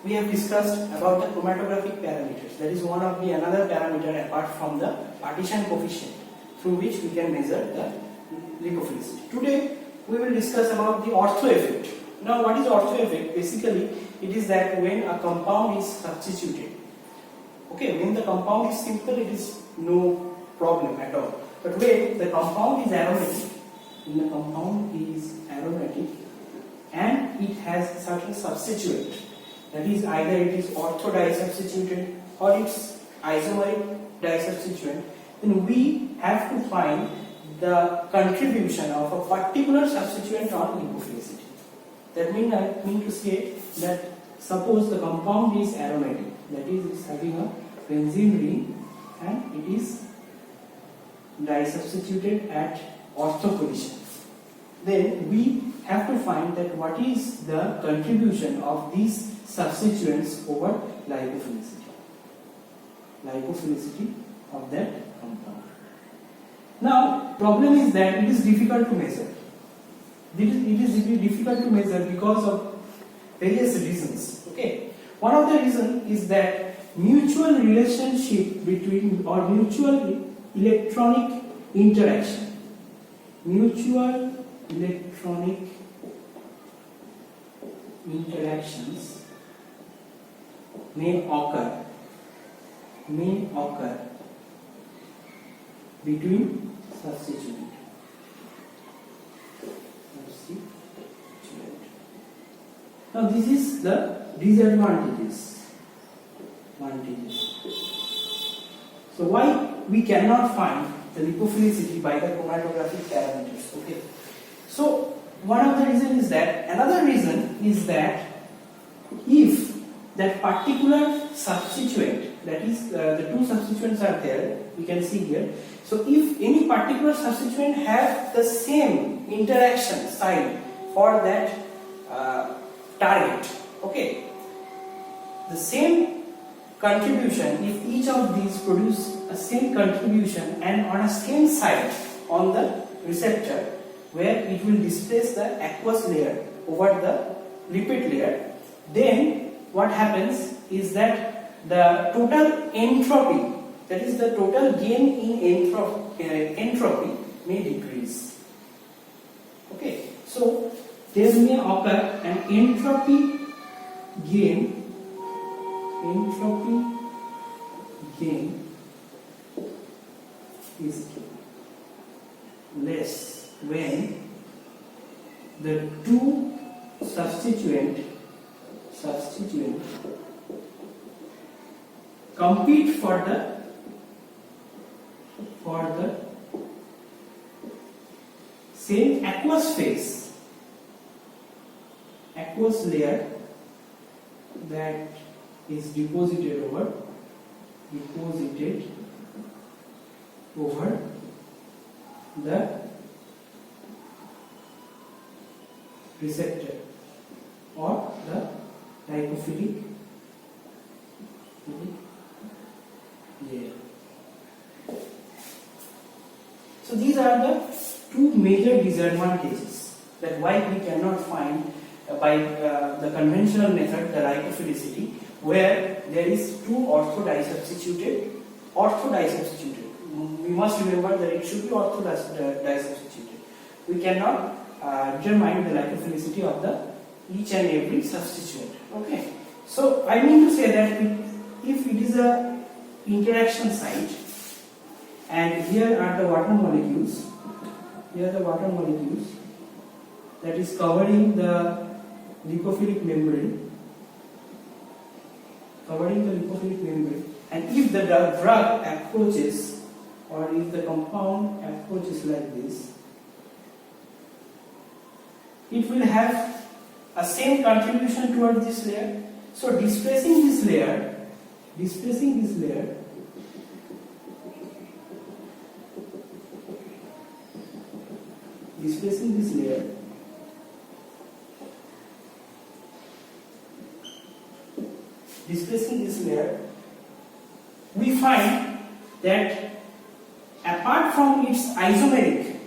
we have discussed about the chromatographic parameters. That is one of the another parameter apart from the partition coefficient through which we can measure the lipophilicity. Today we will discuss about the ortho effect. Now what is ortho effect? Basically it is that when a compound is substituted. Okay, when the compound is simple it is no problem at all. But when the compound is aromatic, and it has certain substituent, that is either it is ortho disubstituted or it's isomeric disubstituent, then we have to find the contribution of a particular substituent on lipophilicity. That means I mean to say that suppose the compound is aromatic, that is it's having a benzene ring and it is disubstituted at ortho position. Then we have to find that what is the contribution of these substituents over lipophilicity of that compound. Now problem is that it is difficult to measure. It is difficult to measure because of various reasons. Okay, one of the reasons is that mutual relationship between or mutual electronic interaction, mutual electronic interactions may occur between substituent. Now this is the disadvantages. So why we cannot find the lipophilicity by the chromatographic parameters? Okay. So one of the reasons is that, another reason is that if that particular substituent, that is the two substituents are there, we can see here. So if any particular substituent have the same interaction site for that target, okay, the same contribution, if each of these produce a same contribution and on a same site on the receptor where it will displace the aqueous layer over the lipid layer, then what happens is that the total entropy, that is the total gain in entropy may decrease. Okay, so there may occur an entropy gain is less when the two substituent compete for the same aqueous phase, aqueous layer that is deposited over the receptor or the lipophilic layer. So these are the two major disadvantages that why we cannot find by the conventional method the lipophilicity, where there is two ortho disubstituted. We must remember that it should be ortho disubstituted. We cannot determine the lipophilicity of the each and every substituent. Okay, so I mean to say that if it is a interaction site and here are the water molecules, that is covering the lipophilic membrane, and if the drug approaches or if the compound approaches like this, it will have a same contribution towards this layer. So displacing this layer we find that apart from its isomeric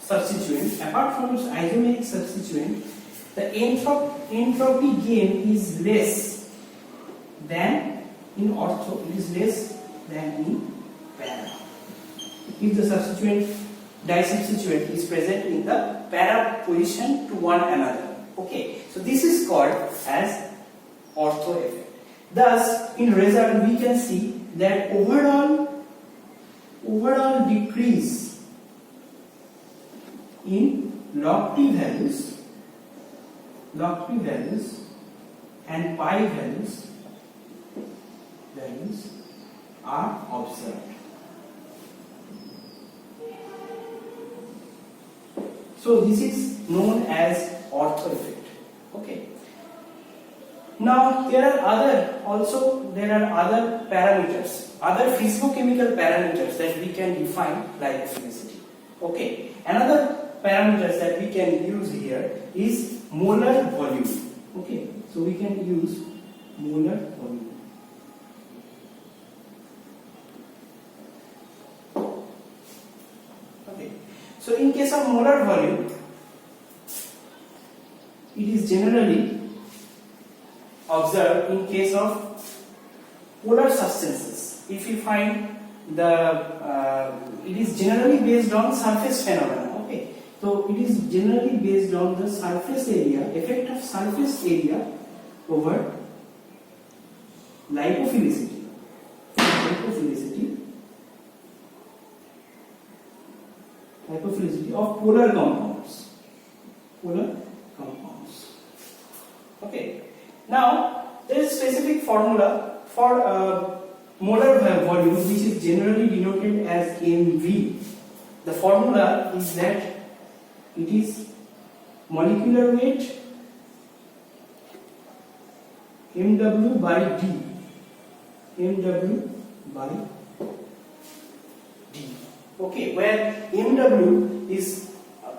substituent, the entropy gain is less than in ortho, it is less than in para. If the substituent disubstituent is present in the para position to one another. Okay, so this is called as ortho effect. Thus, in result, we can see that overall decrease in log T values and pi values are observed. So this is known as ortho effect. Okay. Now there are other parameters, other physicochemical parameters that we can define lipophilicity. Okay. Another parameters that we can use here is molar volume. Okay. So we can use molar volume. Okay. So in case of molar volume, it is generally observed in case of polar substances. If you find it is generally based on surface phenomena. Okay, so it is generally based on the surface area, effect of surface area over lipophilicity of polar compounds. Okay. Now there is specific formula for molar volume, which is generally denoted as mv. The formula is that it is molecular weight mw by d. Okay, where mw is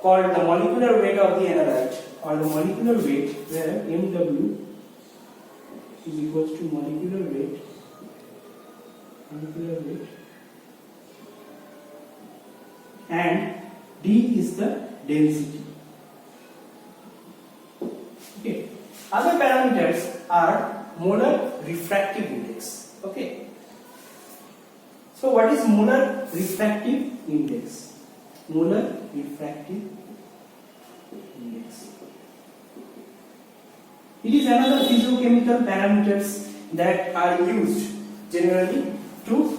called the molecular weight of the analyte, or the molecular weight, where mw is equals to molecular weight and d is the density. Okay. Other parameters are molar refractive index. Okay. So what is molar refractive index? Molar refractive index. It is another physiochemical parameters that are used generally to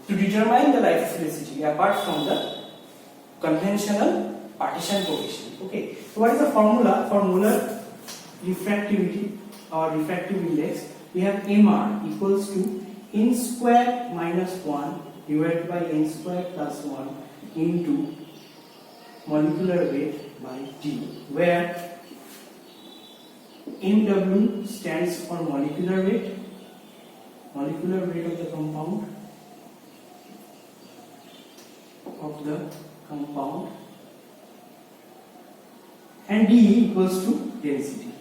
determine the lipophilicity apart from the conventional partition coefficient. Okay. So what is the formula for molar refractivity or refractive index? We have Mr equals to n square minus 1 divided by n square plus 1 into molecular weight by d, where Mw stands for molecular weight of the compound, and d equals to density.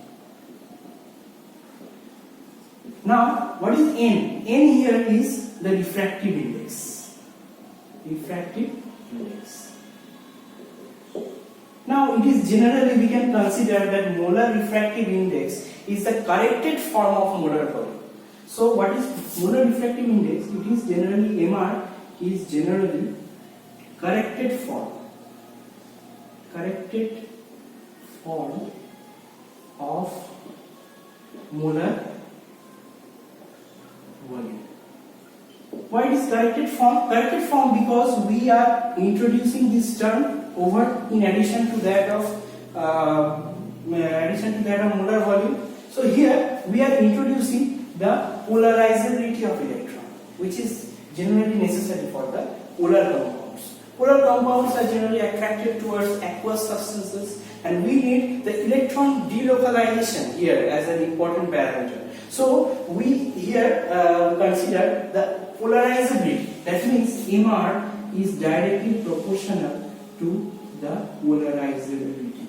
Now what is n? N here is the refractive index. Now it is generally, we can consider that molar refractive index is the corrected form of molar volume. So what is molar refractive index? It is generally, Mr is generally corrected form of molar volume. Why it is corrected form? Corrected form because we are introducing this term over in addition to that of molar volume. So here we are introducing the polarizability of electron, which is generally necessary for the polar compounds. Polar compounds are generally attracted towards aqueous substances, and we need the electron delocalization here as an important parameter. So we here consider the polarizability. That means Mr is directly proportional to the polarizability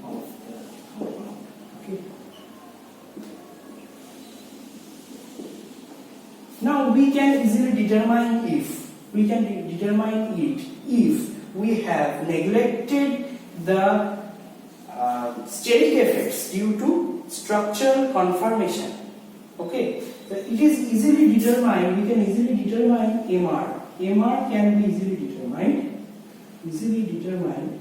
of the compound. Okay. Now we can easily determine if we have neglected the steric effects due to structural conformation. Okay, so it is easily determined. We can easily determine MR. MR can be easily determined. Easily determined.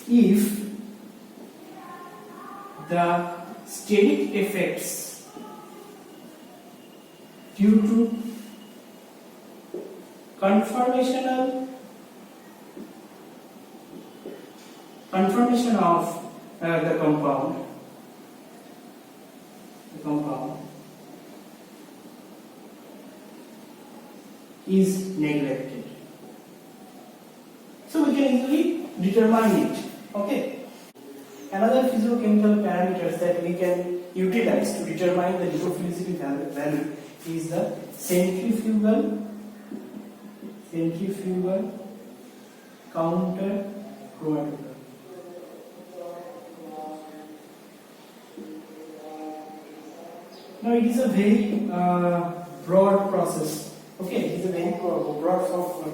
If the steric effects due to conformation of the compound is neglected. So we can easily determine it. Okay. Another physiochemical parameters that we can utilize to determine the lipophilicity value is the centrifugal counter chromatography. Now it is a very broad process. Okay, it is a very broad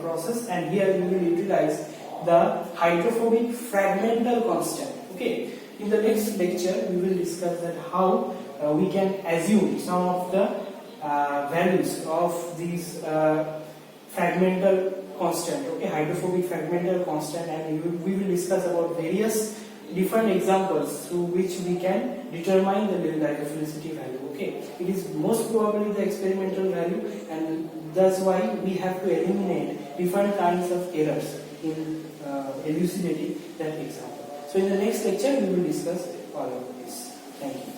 process, and here we will utilize the hydrophobic fragmental constant. Okay, in the next lecture we will discuss that how we can assume some of the values of these fragmental constant. Okay, hydrophobic fragmental constant, and we will discuss about various different examples through which we can determine the lipophilicity value. Okay, it is most probably the experimental value, and that's why we have to eliminate different kinds of errors in elucidating that example. So in the next lecture we will discuss all of this. Thank you.